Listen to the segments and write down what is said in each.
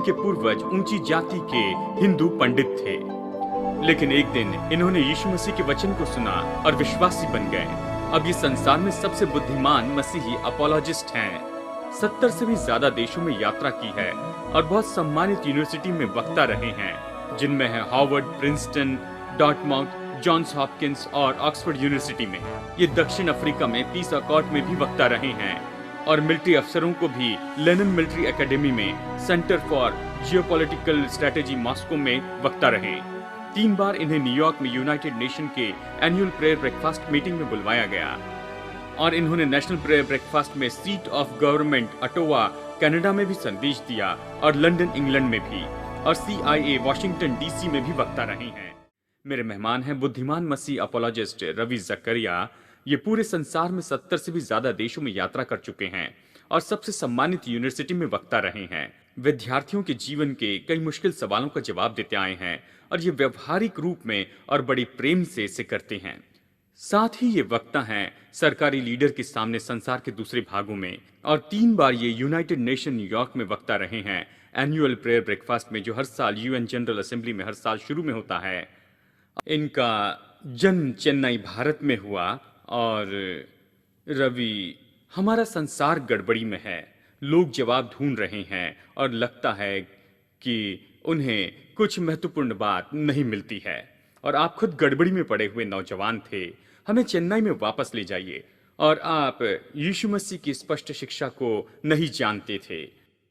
इनके पूर्वज ऊंची जाति के हिंदू पंडित थे। लेकिन एक दिन इन्होंने यीशु मसीह के वचन को सुना और विश्वासी बन गए। अब ये संसार में सबसे बुद्धिमान मसीही अपोलोजिस्ट हैं। 70 से भी ज्यादा देशों में यात्रा की है और बहुत सम्मानित यूनिवर्सिटी में वक्ता रहे हैं, जिनमें है हार्वर्ड, प्रिंसटन, डॉर्टमाउथ, जॉन्स हॉपकिंस और ऑक्सफोर्ड यूनिवर्सिटी में। ये दक्षिण अफ्रीका में पीस अकॉर्ड में भी वक्ता रहे हैं और मिलिट्री अफसरों को भी लेनिन मिलिट्री एकेडमी में, centre for geopolitical strategy Moscow में वक्ता रहे। 3 बार इन्हें न्यूयॉर्क में यूनाइटेड नेशन के एनुअल प्रेयर ब्रेकफास्ट मीटिंग में बुलवाया गया और इन्होंने नेशनल प्रेयर ब्रेकफास्ट में seat of government Atowa Canada में भी संदेश दिया और लंदन इंग्लैंड में भी, और CIA वॉशिंगटन DC में भी वक्ता रहे हैं। मेरे मेहमान हैं बुद्धिमान मसीह अपोलोजिस्ट रवि जकरिया। ये पूरे संसार में 70 से भी ज्यादा देशों में यात्रा कर चुके हैं और सबसे सम्मानित यूनिवर्सिटी में वक्ता रहे हैं। विद्यार्थियों के जीवन के कई मुश्किल सवालों का जवाब देते आए हैं और ये व्यवहारिक रूप में और बड़ी प्रेम से इसे करते हैं। साथ ही ये वक्ता हैं सरकारी लीडर के सामने संसार के दूसरे भागों में, और 3 बार ये यूनाइटेड नेशन न्यूयॉर्क में वक्ता रहे हैं एनुअल प्रेयर ब्रेकफास्ट में, जो हर साल UN जनरल असेंबली में हर साल शुरू में होता है। इनका जन्म चेन्नई भारत में हुआ। और रवि, हमारा संसार गड़बड़ी में है, लोग जवाब ढूंढ रहे हैं और लगता है कि उन्हें कुछ महत्वपूर्ण बात नहीं मिलती है, और आप खुद गड़बड़ी में पड़े हुए नौजवान थे। हमें चेन्नई में वापस ले जाइए। और आप यीशु मसीह की स्पष्ट शिक्षा को नहीं जानते थे।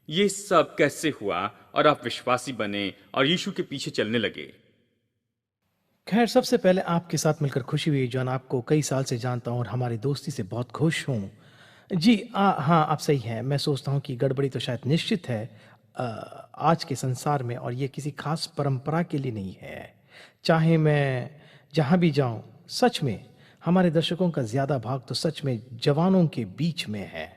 ये सब कैसे हुआ और आप विश्वासी बने और यीशु के पीछे चलने लगे? खैर, सबसे पहले आपके साथ मिलकर खुशी हुई, जॉन। आपको कई साल से जानता हूँ और हमारी दोस्ती से बहुत खुश हूँ। जी, हाँ, आप सही हैं। मैं सोचता हूँ कि गड़बड़ी तो शायद निश्चित है आज के संसार में, और ये किसी खास परंपरा के लिए नहीं है। चाहे मैं जहाँ भी जाऊँ, सच में हमारे दर्शकों का ज़्यादा भाग तो सच में जवानों के बीच में है।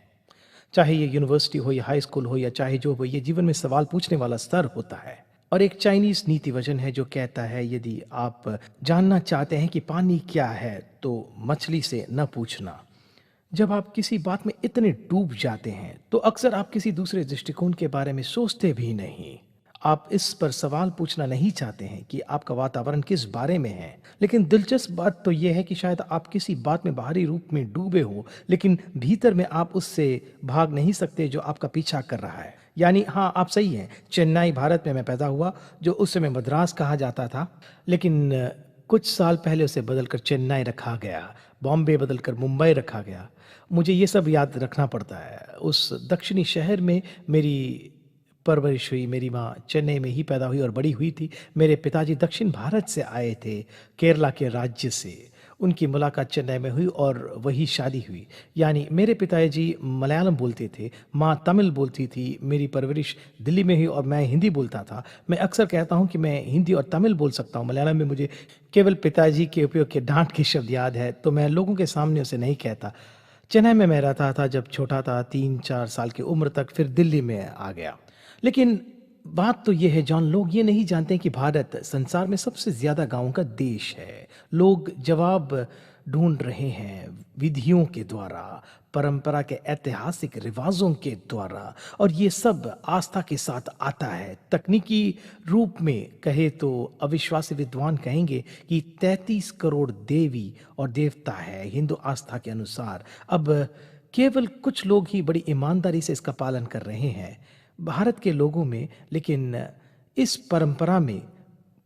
चाहे ये यूनिवर्सिटी हो या हाई स्कूल हो या चाहे जो हो, ये जीवन में सवाल पूछने वाला स्तर होता है। और एक चाइनीज नीति वचन है जो कहता है, यदि आप जानना चाहते हैं कि पानी क्या है तो मछली से न पूछना। जब आप किसी बात में इतने डूब जाते हैं तो अक्सर आप किसी दूसरे दृष्टिकोण के बारे में सोचते भी नहीं। आप इस पर सवाल पूछना नहीं चाहते हैं कि आपका वातावरण किस बारे में है। लेकिन दिलचस्प बात तो यह है कि शायद आप किसी बात में बाहरी रूप में डूबे हो, लेकिन भीतर में आप उससे भाग नहीं सकते जो आपका पीछा कर रहा है। यानी हाँ, आप सही हैं। चेन्नई भारत में मैं पैदा हुआ, जो उस समय मद्रास कहा जाता था, लेकिन कुछ साल पहले उसे बदलकर चेन्नई रखा गया, बॉम्बे बदलकर मुंबई रखा गया। मुझे ये सब याद रखना पड़ता है। उस दक्षिणी शहर में मेरी परवरिश हुई। मेरी माँ चेन्नई में ही पैदा हुई और बड़ी हुई थी। मेरे पिताजी दक्षिण भारत से आए थे, केरला के राज्य से। उनकी मुलाकात चेन्नई में हुई और वही शादी हुई। यानी मेरे पिताजी मलयालम बोलते थे, माँ तमिल बोलती थी। मेरी परवरिश दिल्ली में हुई और मैं हिंदी बोलता था। मैं अक्सर कहता हूँ कि मैं हिंदी और तमिल बोल सकता हूँ। मलयालम में मुझे केवल पिताजी के उपयोग के डांट के शब्द याद है, तो मैं लोगों के सामने उसे नहीं कहता। चेन्नई में मैं रहता था जब छोटा था, 3-4 साल की उम्र तक, फिर दिल्ली में आ गया। लेकिन बात तो यह है जॉन, लोग ये नहीं जानते कि भारत संसार में सबसे ज्यादा गांवों का देश है। लोग जवाब ढूंढ रहे हैं विधियों के द्वारा, परंपरा के ऐतिहासिक रिवाजों के द्वारा, और ये सब आस्था के साथ आता है। तकनीकी रूप में कहे तो अविश्वासी विद्वान कहेंगे कि 33 करोड़ देवी और देवता है हिंदू आस्था के अनुसार। अब केवल कुछ लोग ही बड़ी ईमानदारी से इसका पालन कर रहे हैं भारत के लोगों में। लेकिन इस परंपरा में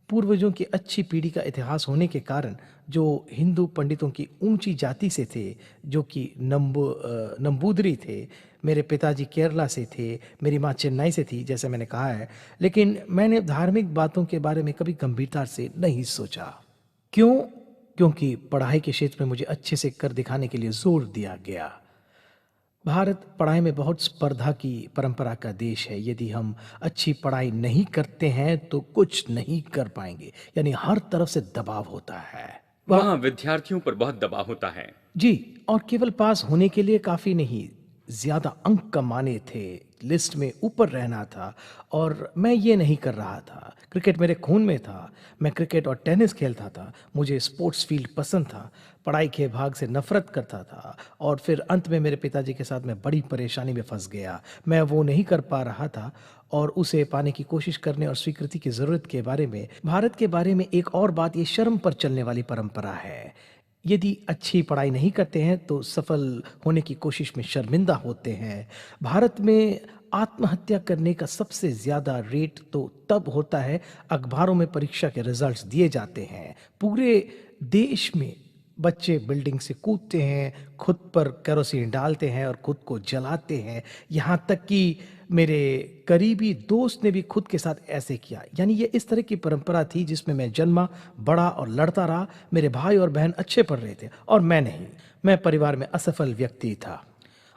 पूर्वजों की अच्छी पीढ़ी का इतिहास होने के कारण, जो हिंदू पंडितों की ऊंची जाति से थे, जो कि नंबूदरी थे। मेरे पिताजी केरला से थे, मेरी माँ चेन्नई से थी, जैसे मैंने कहा है। लेकिन मैंने धार्मिक बातों के बारे में कभी गंभीरता से नहीं सोचा। क्यों? क्योंकि पढ़ाई के क्षेत्र में मुझे अच्छे से कर दिखाने के लिए जोर दिया गया। भारत पढ़ाई में बहुत स्पर्धा की परंपरा का देश है। यदि हम अच्छी पढ़ाई नहीं करते हैं तो कुछ नहीं कर पाएंगे। यानी हर तरफ से दबाव होता है। वहाँ विद्यार्थियों पर बहुत दबाव होता है। जी, और केवल पास होने के लिए काफी नहीं, ज़्यादा अंक कमाने थे, लिस्ट में ऊपर रहना था और मैं ये नहीं कर रहा था। क्रिकेट मेरे खून में था, मैं क्रिकेट और टेनिस खेलता था, मुझे स्पोर्ट्स फील्ड पसंद था, पढ़ाई के भाग से नफ़रत करता था और फिर अंत में मेरे पिताजी के साथ मैं बड़ी परेशानी में फँस गया। मैं वो नहीं कर पा रहा था और उसे पाने की कोशिश करने और स्वीकृति की ज़रूरत के बारे में, भारत के बारे में एक और बात, ये शर्म पर चलने वाली परंपरा है। यदि अच्छी पढ़ाई नहीं करते हैं तो सफल होने की कोशिश में शर्मिंदा होते हैं। भारत में आत्महत्या करने का सबसे ज़्यादा रेट तो तब होता है, अखबारों में परीक्षा के रिजल्ट्स दिए जाते हैं। पूरे देश में बच्चे बिल्डिंग से कूदते हैं, खुद पर केरोसिन डालते हैं और खुद को जलाते हैं। यहाँ तक कि मेरे करीबी दोस्त ने भी खुद के साथ ऐसे किया। यानी ये इस तरह की परंपरा थी जिसमें मैं जन्मा, बड़ा और लड़ता रहा। मेरे भाई और बहन अच्छे पढ़ रहे थे और मैं नहीं। मैं परिवार में असफल व्यक्ति था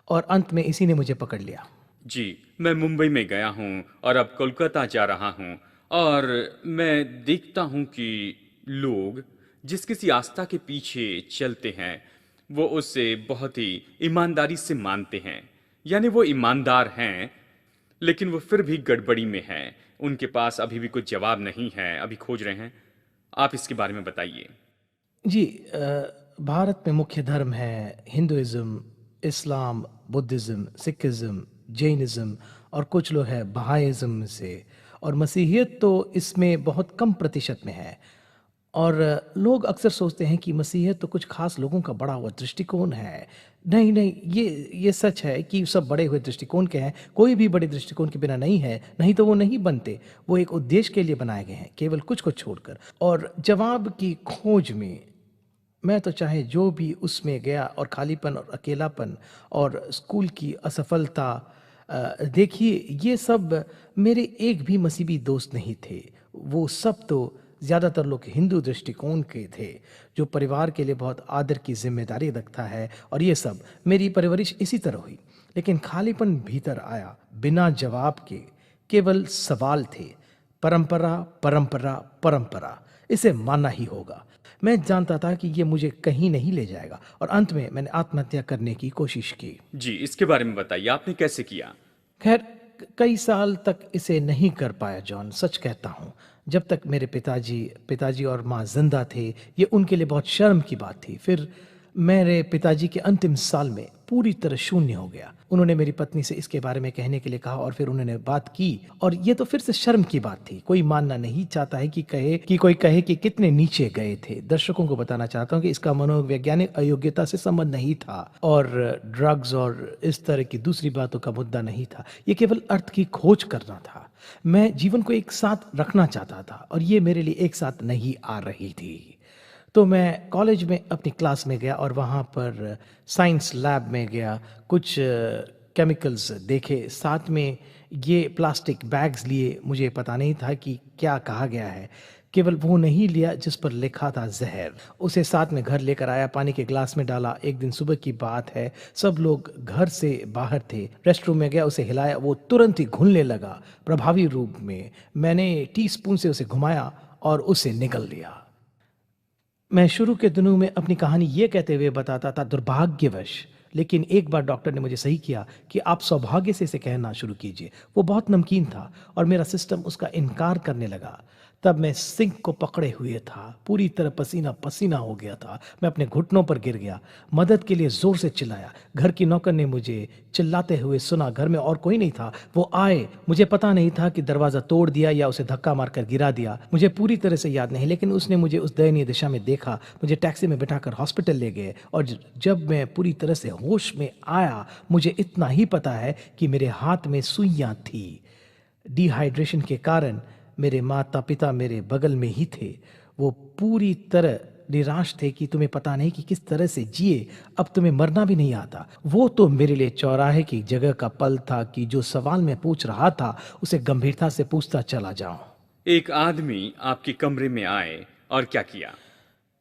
और अंत में इसी ने मुझे पकड़ लिया। जी, मैं मुंबई में गया हूँ और अब कोलकाता जा रहा हूँ और मैं देखता हूँ कि लोग जिस किसी आस्था के पीछे चलते हैं वो उसे बहुत ही ईमानदारी से मानते हैं। यानी वो ईमानदार हैं लेकिन वो फिर भी गड़बड़ी में हैं। उनके पास अभी भी कुछ जवाब नहीं है, अभी खोज रहे हैं। आप इसके बारे में बताइए। जी, भारत में मुख्य धर्म है हिंदुइज्म, इस्लाम, बुद्धिज़्म, सिखिज़्म, जैनिज़्म और कुछ लोग हैं बहाइज़्म से, और मसीहियत तो इसमें बहुत कम प्रतिशत में है। और लोग अक्सर सोचते हैं कि मसीहियत तो कुछ खास लोगों का बड़ा हुआ दृष्टिकोण है। नहीं, नहीं, ये सच है कि सब बड़े हुए दृष्टिकोण के हैं। कोई भी बड़े दृष्टिकोण के बिना नहीं है, नहीं तो वो नहीं बनते। वो एक उद्देश्य के लिए बनाए गए हैं, केवल कुछ को छोड़कर। और जवाब की खोज में मैं तो चाहे जो भी उसमें गया और खालीपन और अकेलापन और स्कूल की असफलता, देखिए ये सब मेरे एक भी मसीही दोस्त नहीं थे। वो सब तो ज़्यादातर लोग हिंदू दृष्टिकोण के थे जो परिवार के लिए बहुत आदर की जिम्मेदारी रखता है, और ये सब मेरी परवरिश इसी तरह हुई। लेकिन खालीपन भीतर आया बिना जवाब के, केवल सवाल थे। परंपरा, परंपरा, परंपरा, इसे मानना ही होगा। मैं जानता था कि ये मुझे कहीं नहीं ले जाएगा और अंत में मैंने आत्महत्या करने की कोशिश की। जी, इसके बारे में बताइए, आपने कैसे किया? खैर, कई साल तक इसे नहीं कर पाया जॉन, सच कहता हूँ। जब तक मेरे पिताजी और माँ जिंदा थे, ये उनके लिए बहुत शर्म की बात थी। फिर मेरे पिताजी के अंतिम साल में पूरी तरह शून्य हो गया। उन्होंने मेरी पत्नी से इसके बारे में कहने के लिए कहा और फिर उन्होंने बात की, और ये तो फिर से शर्म की बात थी। कोई मानना नहीं चाहता है कि कोई कहे कि कितने नीचे गए थे। दर्शकों को बताना चाहता हूँ कि इसका मनोवैज्ञानिक अयोग्यता से संबंध नहीं था और ड्रग्स और इस तरह की दूसरी बातों का मुद्दा नहीं था। ये केवल अर्थ की खोज करना था। मैं जीवन को एक साथ रखना चाहता था और ये मेरे लिए एक साथ नहीं आ रही थी। तो मैं कॉलेज में अपनी क्लास में गया और वहाँ पर साइंस लैब में गया, कुछ केमिकल्स देखे, साथ में ये प्लास्टिक बैग्स लिए। मुझे पता नहीं था कि क्या कहा गया है, केवल वो नहीं लिया जिस पर लिखा था जहर। उसे साथ में घर लेकर आया, पानी के ग्लास में डाला। एक दिन सुबह की बात है, सब लोग घर से बाहर थे। रेस्टरूम में गया, उसे हिलाया, वो तुरंत ही घुलने लगा प्रभावी रूप में। मैंने टीस्पून से उसे घुमाया और उसे निगल लिया। मैं शुरू के दिनों में अपनी कहानी ये कहते हुए बताता था, दुर्भाग्यवश। लेकिन एक बार डॉक्टर ने मुझे सही किया कि आप सौभाग्य से इसे कहना शुरू कीजिए। वो बहुत नमकीन था और मेरा सिस्टम उसका इनकार करने लगा। तब मैं सिंक को पकड़े हुए था, पूरी तरह पसीना पसीना हो गया था। मैं अपने घुटनों पर गिर गया, मदद के लिए जोर से चिल्लाया। घर की नौकर ने मुझे चिल्लाते हुए सुना। घर में और कोई नहीं था। वो आए, मुझे पता नहीं था कि दरवाज़ा तोड़ दिया या उसे धक्का मारकर गिरा दिया। मुझे पूरी तरह से याद नहीं, लेकिन उसने मुझे उस दयनीय दिशा में देखा, मुझे टैक्सी में बिठाकर हॉस्पिटल ले गए। और जब मैं पूरी तरह से होश में आया, मुझे इतना ही पता है कि मेरे हाथ में सुइयां थी। डिहाइड्रेशन के कारण मेरे माता पिता मेरे बगल में ही थे। वो पूरी तरह निराश थे कि तुम्हें पता नहीं कि किस तरह से जिए, अब तुम्हें मरना भी नहीं आता। वो तो मेरे लिए चौराहे की जगह का पल था कि जो सवाल मैं पूछ रहा था उसे गंभीरता से पूछता चला जाऊं। एक आदमी आपके कमरे में आए और क्या किया?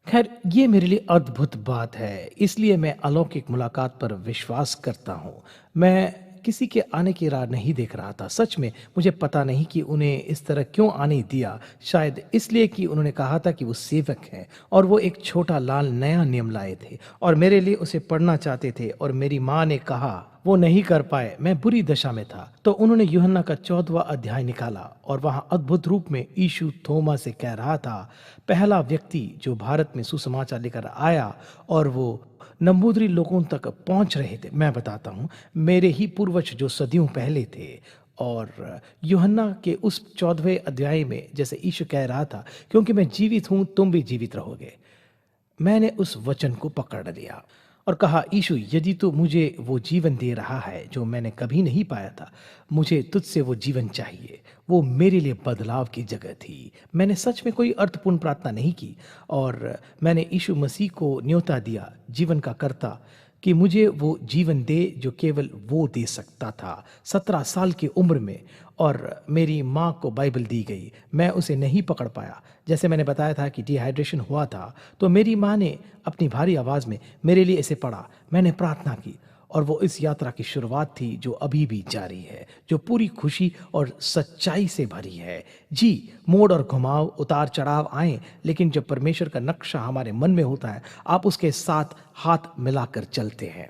खैर, ये मेरे लिए अद्भुत बात है, इसलिए मैं अलौकिक मुलाकात पर विश्वास करता हूँ। मैं किसी के आने की राह नहीं देख रहा था। सच में मुझे पता नहीं कि उन्हें इस तरह क्यों आने दिया। शायद इसलिए कि उन्होंने कहा था कि वो सेवक हैं और वो एक छोटा लाल नया नियम लाए थे और मेरे लिए उसे पढ़ना चाहते थे। और मेरी माँ ने कहा, वो नहीं कर पाए, मैं बुरी दशा में था। तो उन्होंने यूहन्ना का 14वां अध्याय निकाला और वहां अद्भुत रूप में यीशु थोमा से कह रहा था, पहला व्यक्ति जो भारत में सुसमाचार लेकर आया और वो नंबूदरी लोगों तक पहुंच रहे थे। मैं बताता हूँ, मेरे ही पूर्वज जो सदियों पहले थे। और यूहन्ना के उस 14वें अध्याय में जैसे यीशु कह रहा था, क्योंकि मैं जीवित हूं तुम भी जीवित रहोगे। मैंने उस वचन को पकड़ लिया और कहा, यीशु यदि तू मुझे वो जीवन दे रहा है जो मैंने कभी नहीं पाया था, मुझे तुझसे वो जीवन चाहिए। वो मेरे लिए बदलाव की जगह थी। मैंने सच में कोई अर्थपूर्ण प्रार्थना नहीं की और मैंने यीशु मसीह को न्योता दिया, जीवन का कर्ता, कि मुझे वो जीवन दे जो केवल वो दे सकता था। 17 साल की उम्र में और मेरी माँ को बाइबल दी गई, मैं उसे नहीं पकड़ पाया। जैसे मैंने बताया था कि डिहाइड्रेशन हुआ था, तो मेरी माँ ने अपनी भारी आवाज़ में मेरे लिए इसे पढ़ा। मैंने प्रार्थना की और वो इस यात्रा की शुरुआत थी जो अभी भी जारी है, जो पूरी खुशी और सच्चाई से भरी है। जी, मोड़ और घुमाव, उतार चढ़ाव आए, लेकिन जब परमेश्वर का नक्शा हमारे मन में होता है, आप उसके साथ हाथ मिलाकर चलते हैं।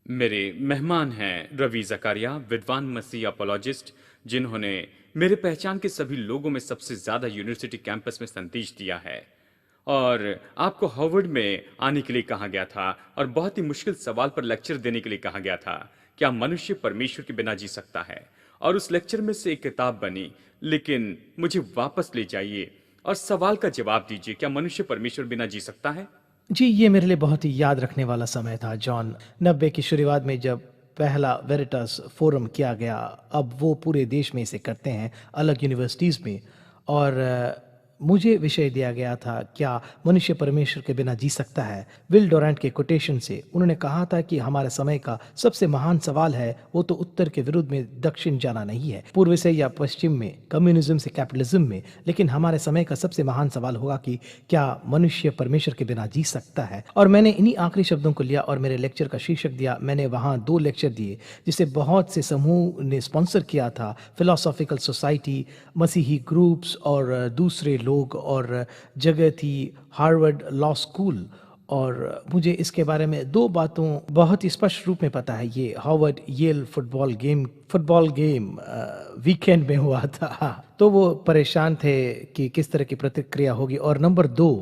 मेरे मेहमान हैं रवि जकारिया, विद्वान मसीह अपोलॉजिस्ट, जिन्होंने मेरे पहचान के सभी लोगों में सबसे ज्यादा यूनिवर्सिटी कैंपस में संदेश दिया है। और आपको हार्वर्ड में आने के लिए कहा गया था और बहुत ही मुश्किल सवाल पर लेक्चर देने के लिए कहा गया था, क्या मनुष्य परमेश्वर के बिना जी सकता है? और उस लेक्चर में से एक किताब बनी, लेकिन मुझे वापस ले जाइए और सवाल का जवाब दीजिए, क्या मनुष्य परमेश्वर बिना जी सकता है? जी, ये मेरे लिए बहुत ही याद रखने वाला समय था जॉन। 90 की शुरुआत में जब पहला वेरिटास फोरम किया गया, अब वो पूरे देश में इसे करते हैं, अलग यूनिवर्सिटीज़ में। और मुझे विषय दिया गया था, क्या मनुष्य परमेश्वर के बिना जी सकता है। विल डोरेंट के कोटेशन से उन्होंने कहा था कि हमारे समय का सबसे महान सवाल है वो तो उत्तर के विरुद्ध में दक्षिण जाना नहीं है, पूर्व से या पश्चिम में, कम्युनिज्म से कैपिटलिज्म में, लेकिन हमारे समय का सबसे महान सवाल होगा कि क्या मनुष्य परमेश्वर के बिना जी सकता है। और मैंने इन्हीं आखिरी शब्दों को लिया और मेरे लेक्चर का शीर्षक दिया। मैंने वहाँ 2 लेक्चर दिए जिसे बहुत से समूह ने स्पॉन्सर किया था, फिलोसॉफिकल सोसाइटी, मसीही ग्रुप्स और दूसरे लोग, और जगह थी हार्वर्ड लॉ स्कूल। और मुझे इसके बारे में 2 बातों बहुत ही स्पष्ट रूप में पता है। ये Harvard Yale football game weekend में हुआ था, तो वो परेशान थे कि किस तरह की प्रतिक्रिया होगी। और नंबर 2,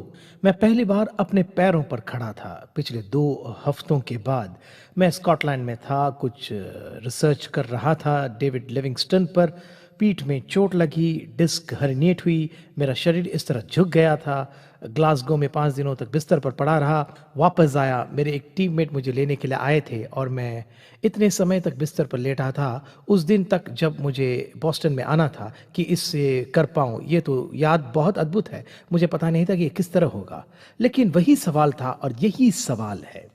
मैं पहली बार अपने पैरों पर खड़ा था पिछले 2 हफ्तों के बाद। मैं स्कॉटलैंड में था, कुछ रिसर्च कर रहा था डेविड लिविंगस्टन पर। पीठ में चोट लगी, डिस्क हर्निएट हुई, मेरा शरीर इस तरह झुक गया था। ग्लासगो में 5 दिनों तक बिस्तर पर पड़ा रहा। वापस आया, मेरे एक टीममेट मुझे लेने के लिए आए थे और मैं इतने समय तक बिस्तर पर लेटा था उस दिन तक जब मुझे बॉस्टन में आना था कि इससे कर पाऊँ। ये तो याद बहुत अद्भुत है, मुझे पता नहीं था कि ये किस तरह होगा, लेकिन वही सवाल था और यही सवाल है।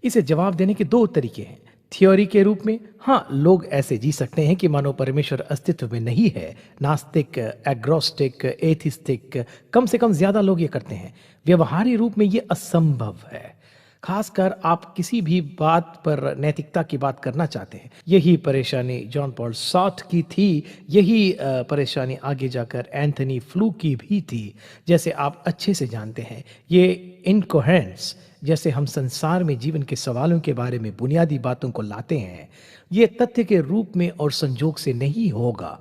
इसे जवाब देने के 2 तरीके हैं। थ्योरी के रूप में, हाँ, लोग ऐसे जी सकते हैं कि मानो परमेश्वर अस्तित्व में नहीं है। नास्तिक, एग्नोस्टिक, एथिस्टिक, कम से कम ज्यादा लोग ये करते हैं। व्यवहारिक रूप में ये असंभव है, खासकर आप किसी भी बात पर नैतिकता की बात करना चाहते हैं। यही परेशानी जॉन पॉल सार्त्र की थी, यही परेशानी आगे जाकर एंथनी फ्लू की भी थी। जैसे आप अच्छे से जानते हैं, ये इनकोहेरेंस, जैसे हम संसार में जीवन के सवालों के बारे में बुनियादी बातों को लाते हैं, ये तथ्य के रूप में और संजोग से नहीं होगा।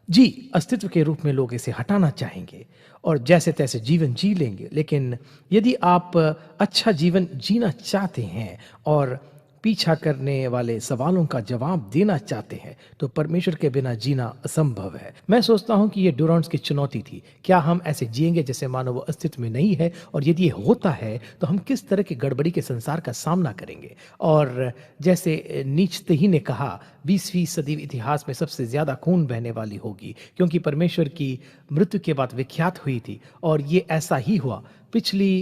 जी, अस्तित्व के रूप में लोग इसे हटाना चाहेंगे और जैसे तैसे जीवन जी लेंगे। लेकिन यदि आप अच्छा जीवन जीना चाहते हैं और पीछा करने वाले सवालों का जवाब देना चाहते हैं, तो परमेश्वर के बिना जीना असंभव है। मैं सोचता हूं कि यह डुरांड्स की चुनौती थी। क्या हम ऐसे जिएंगे जैसे मानो वो अस्तित्व में नहीं है? और यदि ये होता है तो हम किस तरह की गड़बड़ी के संसार का सामना करेंगे? और जैसे नीत्शे ही ने कहा, 20वीं सदी इतिहास में सबसे ज्यादा खून बहने वाली होगी, क्योंकि परमेश्वर की मृत्यु के बाद विख्यात हुई थी। और ये ऐसा ही हुआ। पिछली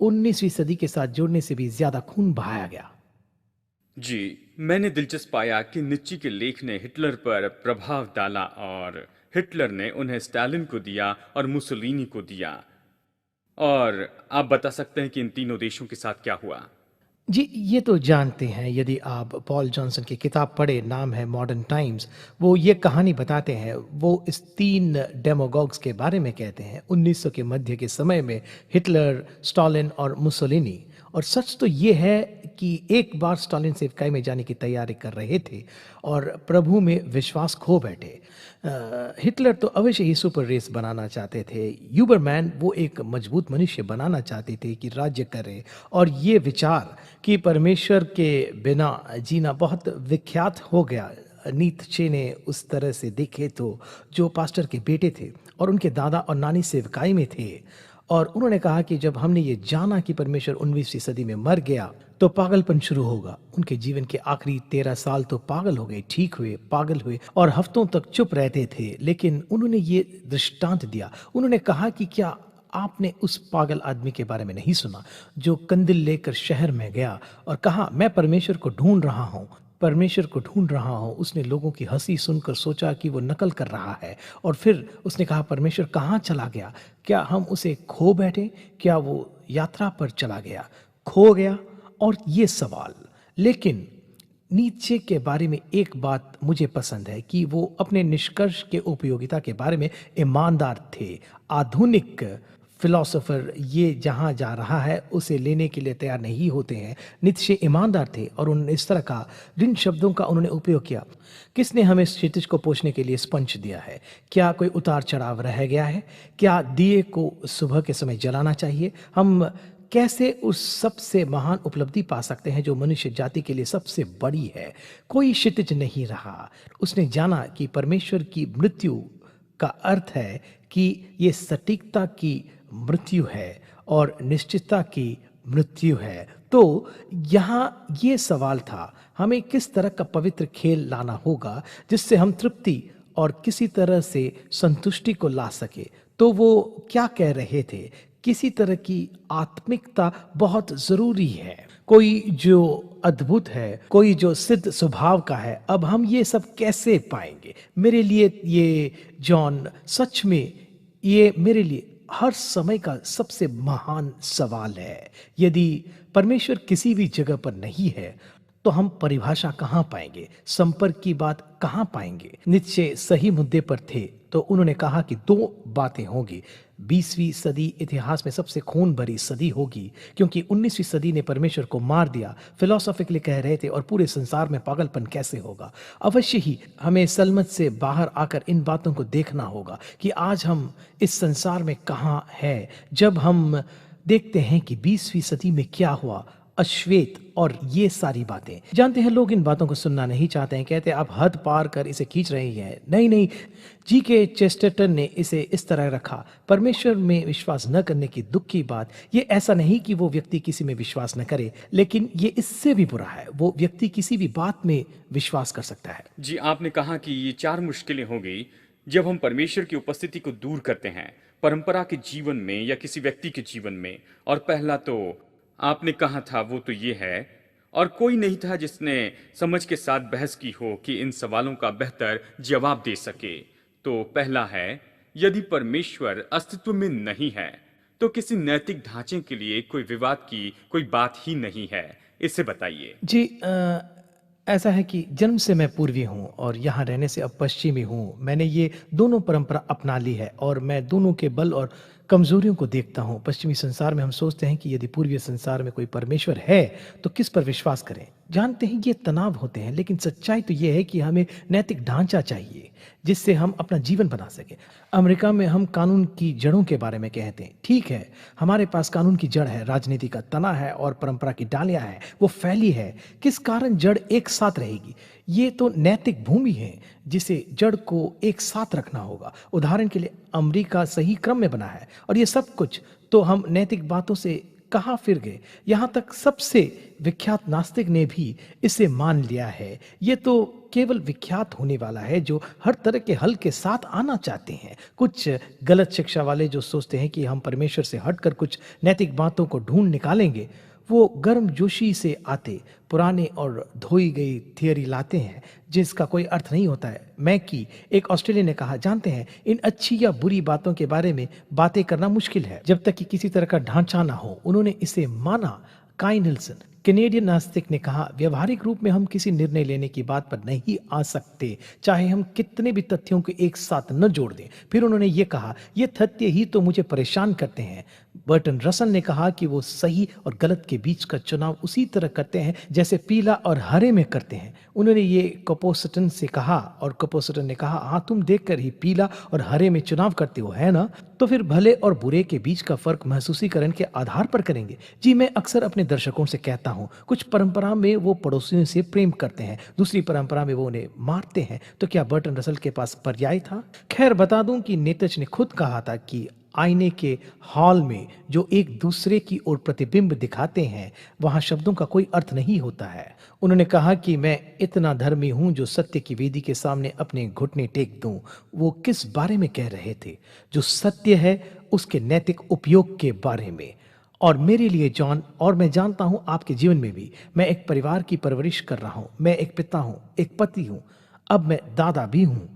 19वीं सदी के साथ जुड़ने से भी ज्यादा खून बहाया गया। जी, मैंने दिलचस्प पाया कि नीत्शे के लेख ने हिटलर पर प्रभाव डाला और हिटलर ने उन्हें स्टालिन को दिया और मुसोलिनी को दिया। और आप बता सकते हैं कि इन तीनों देशों के साथ क्या हुआ? जी, ये तो जानते हैं। यदि आप पॉल जॉनसन की किताब पढ़े, नाम है मॉडर्न टाइम्स, वो ये कहानी बताते हैं। वो इस 3 डेमोगॉग्स के बारे में कहते हैं 1900 के मध्य के समय में, हिटलर, स्टालिन और मुसोलिनी। और सच तो ये है कि एक बार स्टालिन सेवकाई में जाने की तैयारी कर रहे थे और प्रभु में विश्वास खो बैठे। हिटलर तो अवश्य ही सुपर रेस बनाना चाहते थे। यूबरमैन वो एक मजबूत मनुष्य बनाना चाहते थे कि राज्य करे, और ये विचार कि परमेश्वर के बिना जीना बहुत विख्यात हो गया। नीत्शे ने उस तरह से देखे तो जो पास्टर के बेटे थे और उनके दादा और नानी सेवकाई में थे, और उन्होंने कहा कि जब हमने ये जाना कि परमेश्वर 19वीं सदी में मर गया तो पागलपन शुरू होगा। उनके जीवन के आखिरी 13 साल तो पागल हो गए, ठीक हुए, पागल हुए और हफ्तों तक चुप रहते थे। लेकिन उन्होंने ये दृष्टांत दिया। उन्होंने कहा कि क्या आपने उस पागल आदमी के बारे में नहीं सुना जो कंदिल लेकर शहर में गया और कहा मैं परमेश्वर को ढूंढ रहा हूँ, परमेश्वर को ढूंढ रहा हूँ। उसने लोगों की हंसी सुनकर सोचा कि वो नकल कर रहा है, और फिर उसने कहा परमेश्वर कहाँ चला गया? क्या हम उसे खो बैठे? क्या वो यात्रा पर चला गया, खो गया? और ये सवाल। लेकिन नीत्शे के बारे में एक बात मुझे पसंद है कि वो अपने निष्कर्ष के उपयोगिता के बारे में ईमानदार थे। आधुनिक फिलोसोफर ये जहाँ जा रहा है उसे लेने के लिए तैयार नहीं होते हैं। नीत्शे ईमानदार थे और उन्होंने इस तरह का जिन शब्दों का उन्होंने उपयोग किया। किसने हमें क्षितिज को पोंछने के लिए स्पंज दिया है? क्या कोई उतार चढ़ाव रह गया है? क्या दिए को सुबह के समय जलाना चाहिए? हम कैसे उस सबसे महान उपलब्धि पा सकते हैं जो मनुष्य जाति के लिए सबसे बड़ी है? कोई क्षितिज नहीं रहा। उसने जाना कि परमेश्वर की मृत्यु का अर्थ है कि ये सटीकता की मृत्यु है और निश्चितता की मृत्यु है। तो यहाँ ये सवाल था, हमें किस तरह का पवित्र खेल लाना होगा जिससे हम तृप्ति और किसी तरह से संतुष्टि को ला सके। तो वो क्या कह रहे थे? किसी तरह की आत्मिकता बहुत जरूरी है, कोई जो अद्भुत है, कोई जो सिद्ध स्वभाव का है। अब हम ये सब कैसे पाएंगे? मेरे लिए ये जॉन सच में ये मेरे लिए हर समय का सबसे महान सवाल है। यदि परमेश्वर किसी भी जगह पर नहीं है तो हम परिभाषा कहाँ पाएंगे? संपर्क की बात कहाँ पाएंगे? नीत्शे सही मुद्दे पर थे। तो उन्होंने कहा कि दो बातें होंगी। 20वीं सदी इतिहास में सबसे खून भरी सदी होगी क्योंकि 19वीं सदी ने परमेश्वर को मार दिया। फिलोसॉफिकली कह रहे थे, और पूरे संसार में पागलपन कैसे होगा? अवश्य ही हमें सलमत से बाहर आकर इन बातों को देखना होगा कि आज हम इस संसार में कहाँ हैं। जब हम देखते हैं कि 20वीं सदी में क्या हुआ, अश्वेत और ये सारी बातें, जानते हैं लोग इन बातों को सुनना नहीं चाहते हैं। कहते हैं आप हद पार कर इसे खींच रहे हैं। नहीं नहीं, G.K. चेस्टरटन ने इसे इस तरह रखा, परमेश्वर में विश्वास न करने की दुख की बात। ये ऐसा नहीं कि वो व्यक्ति किसी में विश्वास न करे, लेकिन ये इससे भी बुरा है, वो व्यक्ति किसी भी बात में विश्वास कर सकता है। जी, आपने कहा कि ये 4 मुश्किलें हो गई जब हम परमेश्वर की उपस्थिति को दूर करते हैं परंपरा के जीवन में या किसी व्यक्ति के जीवन में। और पहला तो आपने कहा था वो तो ये है, और कोई नहीं था जिसने समझ के साथ बहस की हो कि इन सवालों का बेहतर जवाब दे सके। तो पहला है, यदि परमेश्वर अस्तित्व में नहीं है तो किसी नैतिक ढांचे के लिए कोई विवाद की कोई बात ही नहीं है। इसे बताइए। जी, ऐसा है कि जन्म से मैं पूर्वी हूँ और यहाँ रहने से अब पश्चिमी हूँ। मैंने ये दोनों परंपरा अपना ली है और मैं दोनों के बल और कमजोरियों को देखता हूँ। पश्चिमी संसार में हम सोचते हैं कि यदि पूर्वीय संसार में कोई परमेश्वर है तो किस पर विश्वास करें। जानते हैं ये तनाव होते हैं, लेकिन सच्चाई तो ये है कि हमें नैतिक ढांचा चाहिए जिससे हम अपना जीवन बना सकें। अमेरिका में हम कानून की जड़ों के बारे में कहते हैं। ठीक है, हमारे पास कानून की जड़ है, राजनीति का तना है और परंपरा की डालियां हैं, वो फैली है। किस कारण जड़ एक साथ रहेगी? ये तो नैतिक भूमि है जिसे जड़ को एक साथ रखना होगा। उदाहरण के लिए अमेरिका सही क्रम में बना है और ये सब कुछ, तो हम नैतिक बातों से कहाँ फिर गए? यहाँ तक सबसे विख्यात नास्तिक ने भी इसे मान लिया है। ये तो केवल विख्यात होने वाला है जो हर तरह के हल के साथ आना चाहते हैं। कुछ गलत शिक्षा वाले जो सोचते हैं कि हम परमेश्वर से हटकर कुछ नैतिक बातों को ढूंढ निकालेंगे, वो गर्म जोशी से आते पुराने और धोई गई थियरी लाते हैं जिसका कोई अर्थ नहीं होता है। मैकी, एक ऑस्ट्रेलियन ने कहा, जानते हैं इन अच्छी या बुरी बातों के बारे में बातें करना मुश्किल है जब तक कि किसी तरह का ढांचा ना हो। उन्होंने इसे माना। काई निल्सन, कैनेडियन नास्तिक ने कहा, व्यवहारिक रूप में हम किसी निर्णय लेने की बात पर नहीं आ सकते, चाहे हम कितने भी तथ्यों को एक साथ न जोड़ दें। फिर उन्होंने ये कहा, ये तथ्य ही तो मुझे परेशान करते हैं। बर्टन रसल ने कहा कि वो सही और गलत के बीच का चुनाव उसी तरह करते हैं जैसे पीला और हरे में करते हैं। उन्होंने ये कपोसटन से कहा और कपोसटन ने कहा, हाँ, तुम देखकर ही पीला और हरे में चुनाव करते हो, है ना? तो फिर भले और बुरे के बीच का फर्क महसूसीकरण के आधार पर करेंगे। जी, मैं अक्सर अपने दर्शकों से कहता हूँ, कुछ परंपरा में वो पड़ोसियों से प्रेम करते हैं, दूसरी परंपरा में वो उन्हें मारते हैं। तो क्या बर्टन रसल के पास पर्याय था? खैर, बता दूं कि नीतश ने खुद कहा था कि आईने के हॉल में जो एक दूसरे की ओर प्रतिबिंब दिखाते हैं, वहां शब्दों का कोई अर्थ नहीं होता है। उन्होंने कहा कि मैं इतना धर्मी हूं जो सत्य की वेदी के सामने अपने घुटने टेक दूं। वो किस बारे में कह रहे थे? जो सत्य है उसके नैतिक उपयोग के बारे में। और मेरे लिए जॉन, और मैं जानता हूं आपके जीवन में भी, मैं एक परिवार की परवरिश कर रहा हूं, मैं एक पिता हूं, एक पति हूं, अब मैं दादा भी हूं,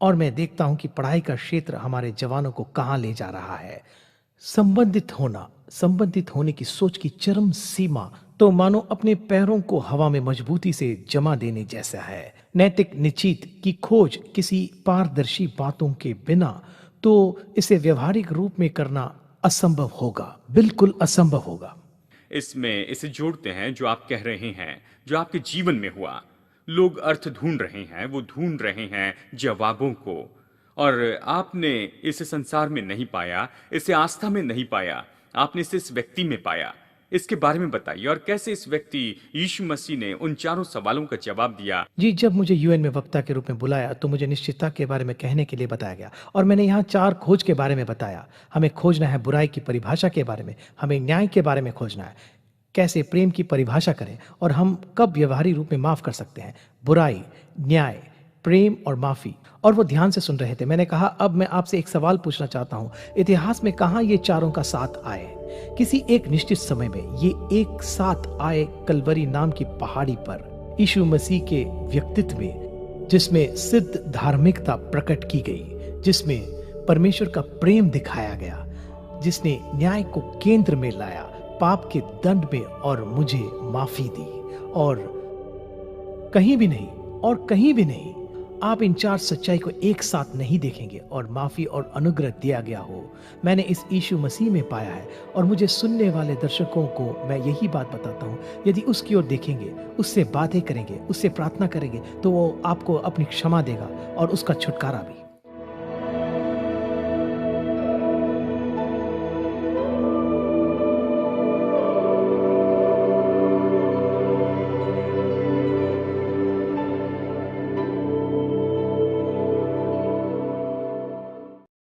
और मैं देखता हूं कि पढ़ाई का क्षेत्र हमारे जवानों को कहां ले जा रहा है। संबंधित होने की सोच की चरम सीमा तो मानो अपने पैरों को हवा में मजबूती से जमा देने जैसा है। नैतिक निश्चित की खोज किसी पारदर्शी बातों के बिना तो इसे व्यवहारिक रूप में करना असंभव होगा, बिल्कुल असंभव होगा। इसमें इसे जोड़ते हैं जो आप कह रहे हैं, जो आपके जीवन में हुआ। लोग अर्थ ढूंढ रहे हैं, वो ढूंढ रहे हैं जवाबों को, और आपने इसे संसार में नहीं पाया, इसे आस्था में नहीं पाया, आपने इसे इस व्यक्ति में पाया। इसके बारे में बताइए, और कैसे इस व्यक्ति यीशु मसीह ने उन चारों सवालों का जवाब दिया। जी, जब मुझे यूएन में वक्ता के रूप में बुलाया तो मुझे निश्चितता के बारे में कहने के लिए बताया गया, और मैंने यहाँ 4 खोज के बारे में बताया। हमें खोजना है बुराई की परिभाषा के बारे में, हमें न्याय के बारे में खोजना है, कैसे प्रेम की परिभाषा करें, और हम कब व्यवहारिक रूप में माफ कर सकते हैं। बुराई, न्याय, प्रेम और माफी। और वो ध्यान से सुन रहे थे। मैंने कहा, अब मैं आपसे एक सवाल पूछना चाहता हूँ, इतिहास में कहाँ ये चारों का साथ आए? किसी एक निश्चित समय में ये एक साथ आए कलवरी नाम की पहाड़ी पर, यीशु मसीह के व्यक्तित्व में, जिसमें सिद्ध धार्मिकता प्रकट की गई, जिसमें परमेश्वर का प्रेम दिखाया गया, जिसने न्याय को केंद्र में लाया, पाप के दंड में, और मुझे माफी दी। और कहीं भी नहीं आप इन 4 सच्चाई को एक साथ नहीं देखेंगे और माफी और अनुग्रह दिया गया हो। मैंने इस यीशु मसीह में पाया है, और मुझे सुनने वाले दर्शकों को मैं यही बात बताता हूँ, यदि उसकी ओर देखेंगे, उससे बातें करेंगे, उससे प्रार्थना करेंगे, तो वो आपको अपनी क्षमा देगा और उसका छुटकारा भी।